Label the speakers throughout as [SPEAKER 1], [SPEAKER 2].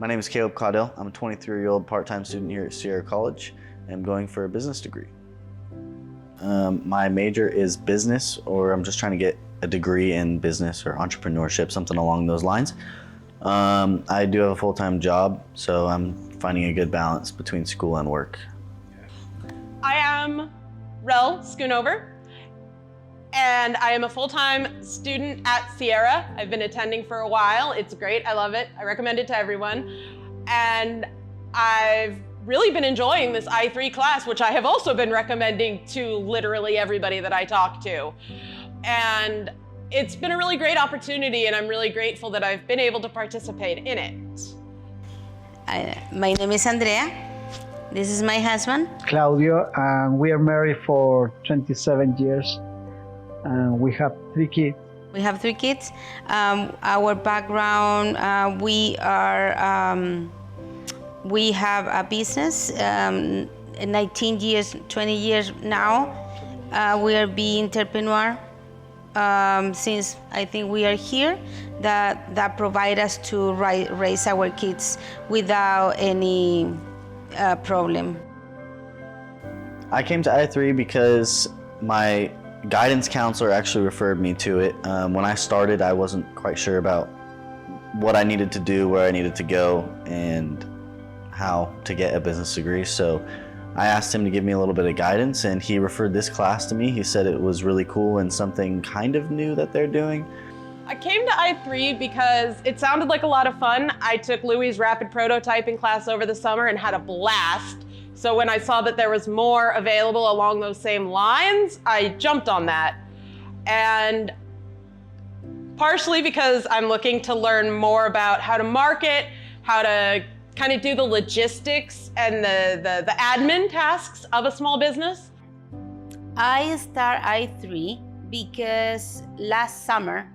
[SPEAKER 1] My name is Caleb Caudell. I'm a 23-year-old part-time student here at Sierra College. I'm going for a business degree. My major is business, or I'm just trying to get a degree in business or entrepreneurship, something along those lines. I do have a full-time job, so I'm finding a good balance between school and work.
[SPEAKER 2] I am Rel Schoonover, and I am a full-time student at Sierra. I've been attending for a while. It's great, I love it. I recommend it to everyone. And I've really been enjoying this I3 class, which I have also been recommending to literally everybody that I talk to. And it's been a really great opportunity, and I'm really grateful that I've been able to participate in it.
[SPEAKER 3] My name is Andrea. This is my husband.
[SPEAKER 4] Claudio, and we are married for 27 years. And we have 3 kids.
[SPEAKER 3] We have 3 kids. Our background, we have a business, 19 years, 20 years now. We are being entrepreneur since I think we are here, that provide us to raise our kids without any problem.
[SPEAKER 1] I came to I3 because my guidance counselor actually referred me to it. When I started, I wasn't quite sure about what I needed to do, where I needed to go, and how to get a business degree. So I asked him to give me a little bit of guidance, and he referred this class to me. He said it was really cool and something kind of new that they're doing.
[SPEAKER 2] I came to I3 because it sounded like a lot of fun. I took Louie's rapid prototyping class over the summer and had a blast. So when I saw that there was more available along those same lines, I jumped on that. And partially because I'm looking to learn more about how to market, how to kind of do the logistics and the admin tasks of a small business.
[SPEAKER 3] I start I3 because last summer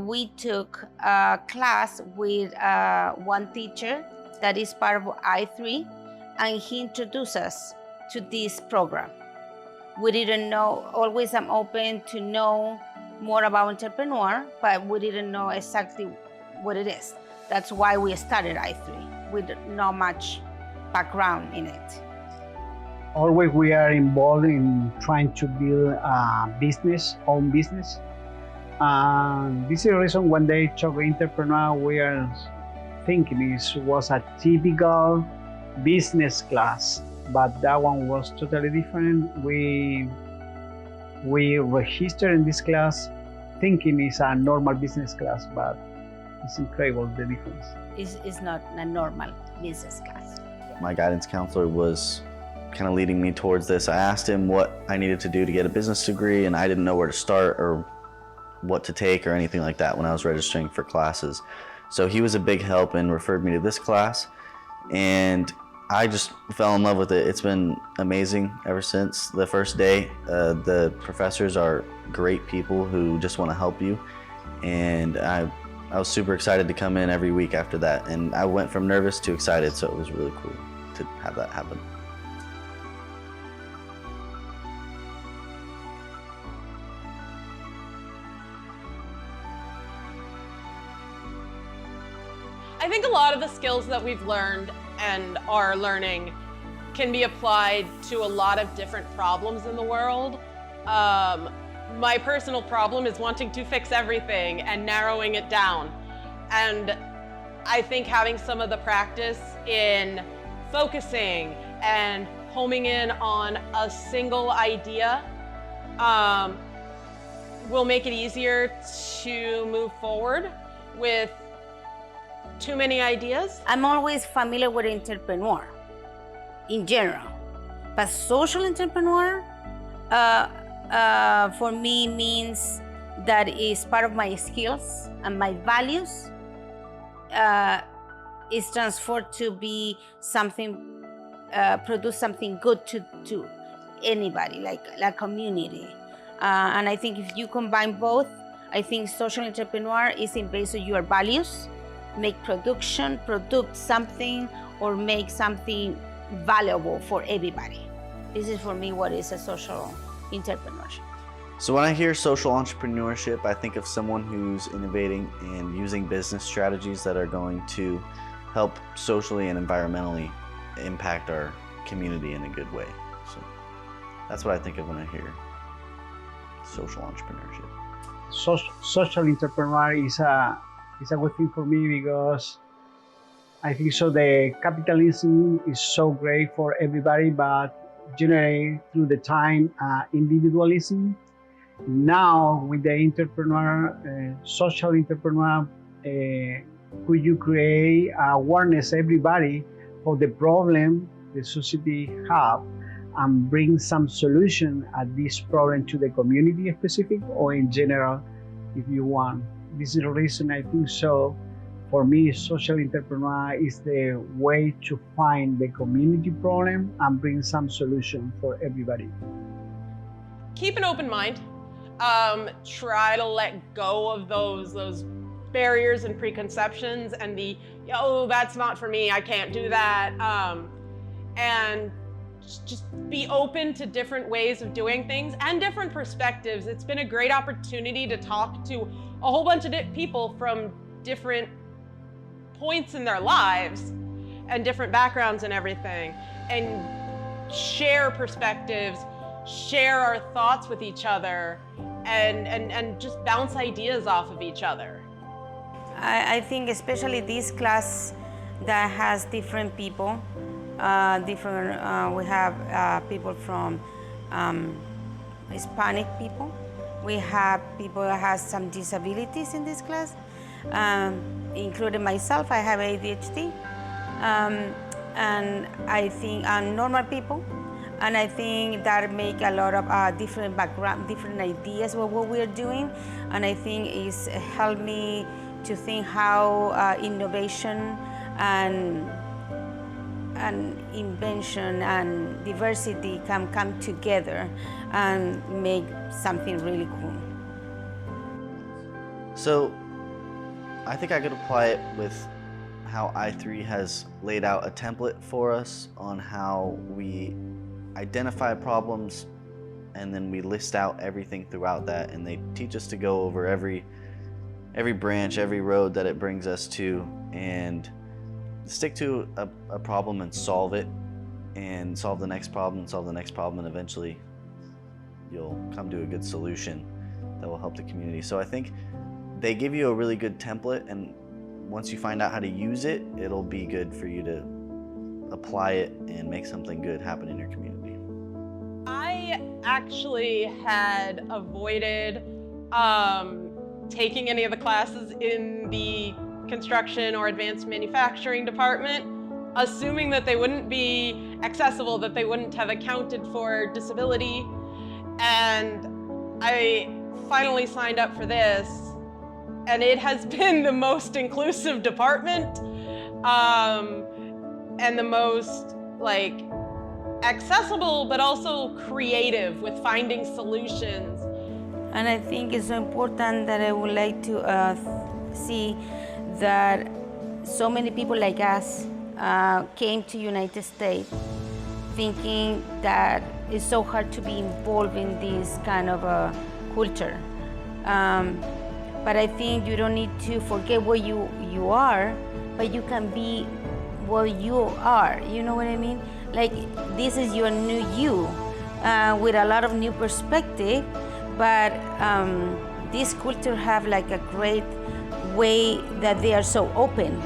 [SPEAKER 3] we took a class with one teacher that is part of I3, and he introduced us to this program. We didn't know, always I'm open to know more about entrepreneur, but we didn't know exactly what it is. That's why we started I3 with not much background in it.
[SPEAKER 4] Always we are involved in trying to build a business, own business. This is the reason when they talk entrepreneur, we are thinking it was a typical business class, but that one was totally different. We registered in this class thinking it's a normal business class, but it's incredible the difference.
[SPEAKER 3] It's not a normal business class.
[SPEAKER 1] My guidance counselor was kind of leading me towards this. I asked him what I needed to do to get a business degree, and I didn't know where to start or what to take or anything like that when I was registering for classes. So he was a big help and referred me to this class, and I just fell in love with it. It's been amazing ever since the first day. The professors are great people who just want to help you, and I was super excited to come in every week after that, and I went from nervous to excited, so it was really cool to have that happen.
[SPEAKER 2] I think a lot of the skills that we've learned and are learning can be applied to a lot of different problems in the world. My personal problem is wanting to fix everything and narrowing it down. And I think having some of the practice in focusing and homing in on a single idea will make it easier to move forward with too many ideas.
[SPEAKER 3] I'm always familiar with entrepreneur in general, but social entrepreneur for me means that is part of my skills and my values is transferred to be something, produce something good to anybody, like community. And I think if you combine both, I think social entrepreneur is in base of your values, make product something or make something valuable for everybody. This is for me what is a social entrepreneurship.
[SPEAKER 1] So when I hear social entrepreneurship, I think of someone who's innovating and using business strategies that are going to help socially and environmentally impact our community in a good way. So that's what I think of when I hear social entrepreneurship.
[SPEAKER 4] Social entrepreneur is a good thing for me because I think so the capitalism is so great for everybody, but generally through the time individualism. Now with the social entrepreneur, could you create awareness everybody for the problem the society have and bring some solution at this problem to the community specific or in general if you want. This is the reason I think so. For me, social entrepreneur is the way to find the community problem and bring some solution for everybody.
[SPEAKER 2] Keep an open mind. Try to let go of those barriers and preconceptions and the, oh, that's not for me, I can't do that. And just be open to different ways of doing things and different perspectives. It's been a great opportunity to talk to a whole bunch of people from different points in their lives and different backgrounds and everything, and share perspectives, share our thoughts with each other, and just bounce ideas off of each other.
[SPEAKER 3] I think especially this class that has different people, we have people from Hispanic people. We have people that have some disabilities in this class, including myself. I have ADHD, and I think normal people. And I think that make a lot of different background, different ideas of what we're doing. And I think it's helped me to think how innovation and invention and diversity can come together and make something really cool.
[SPEAKER 1] So I think I could apply it with how I3 has laid out a template for us on how we identify problems, and then we list out everything throughout that, and they teach us to go over every branch, every road that it brings us to, and stick to a problem and solve it, and solve the next problem, and solve the next problem, and eventually you'll come to a good solution that will help the community. So I think they give you a really good template, and once you find out how to use it, it'll be good for you to apply it and make something good happen in your community.
[SPEAKER 2] I actually had avoided taking any of the classes in the construction or advanced manufacturing department, assuming that they wouldn't be accessible, that they wouldn't have accounted for disability. And I finally signed up for this, and it has been the most inclusive department, and the most accessible, but also creative with finding solutions.
[SPEAKER 3] And I think it's so important that I would like to see that so many people like us came to United States thinking that it's so hard to be involved in this kind of a culture. But I think you don't need to forget what you are, but you can be what you are, you know what I mean? Like, this is your new you, with a lot of new perspective, but this culture have like a great way that they are so open,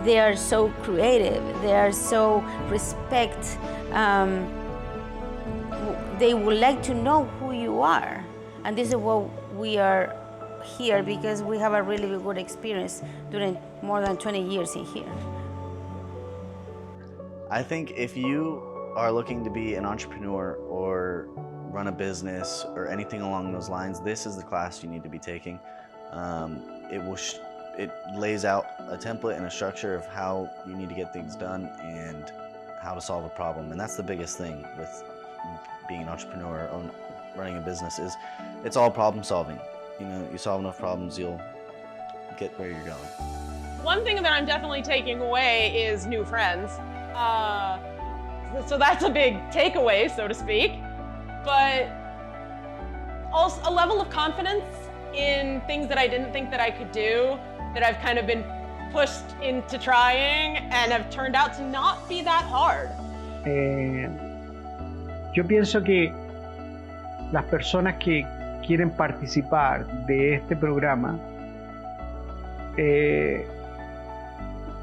[SPEAKER 3] they are so creative, they are so respect, they would like to know who you are. And this is what we are here, because we have a really good experience during more than 20 years in here.
[SPEAKER 1] I think if you are looking to be an entrepreneur or run a business or anything along those lines, this is the class you need to be taking. It lays out a template and a structure of how you need to get things done and how to solve a problem. And that's the biggest thing with being an entrepreneur or running a business, is it's all problem solving. You know, you solve enough problems, you'll get where you're going.
[SPEAKER 2] One thing that I'm definitely taking away is new friends. So that's a big takeaway, so to speak. But also a level of confidence in things that I didn't think that I could do, that I've kind of been pushed into trying and have turned out to not be that hard.
[SPEAKER 4] Yo pienso que las personas que quieren participar de este programa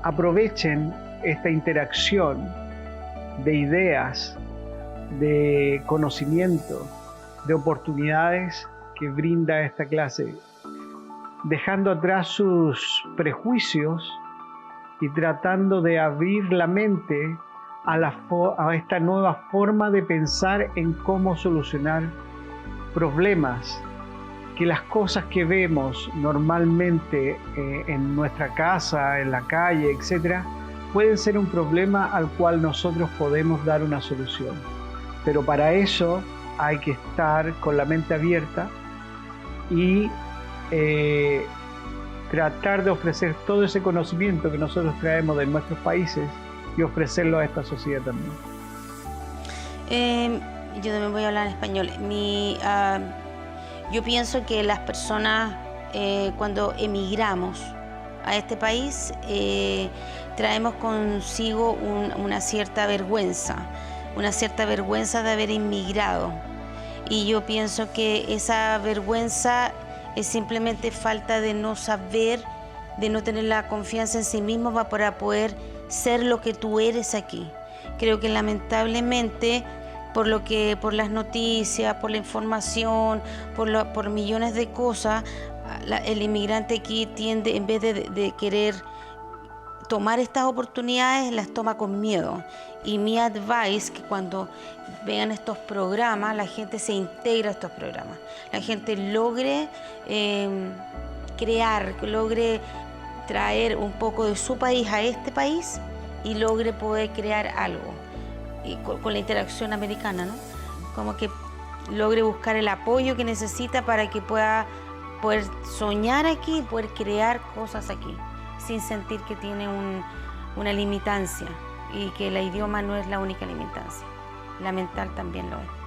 [SPEAKER 4] aprovechen esta interacción de ideas, de conocimiento, de oportunidades que brinda esta clase, dejando atrás sus prejuicios y tratando de abrir la mente a esta nueva forma de pensar en cómo solucionar problemas, que las cosas que vemos normalmente en nuestra casa, en la calle, etc., pueden ser un problema al cual nosotros podemos dar una solución. Pero para eso hay que estar con la mente abierta y tratar de ofrecer todo ese conocimiento que nosotros traemos de nuestros países y ofrecerlo a esta sociedad también.
[SPEAKER 3] Yo también voy a hablar en español. Yo pienso que las personas cuando emigramos a este país traemos consigo una cierta vergüenza de haber inmigrado. Y yo pienso que esa vergüenza es simplemente falta de no saber, de no tener la confianza en sí mismo para poder ser lo que tú eres aquí. Creo que lamentablemente por las noticias, por la información, por millones de cosas, el inmigrante aquí tiende, en vez de querer tomar estas oportunidades, las toma con miedo. Y mi advice que cuando vean estos programas, la gente se integra a estos programas. La gente logre logre traer un poco de su país a este país y logre poder crear algo. Y con la interacción americana, ¿no? Como que logre buscar el apoyo que necesita para que pueda poder soñar aquí y poder crear cosas aquí, sin sentir que tiene una limitancia y que el idioma no es la única limitancia, la mental también lo es.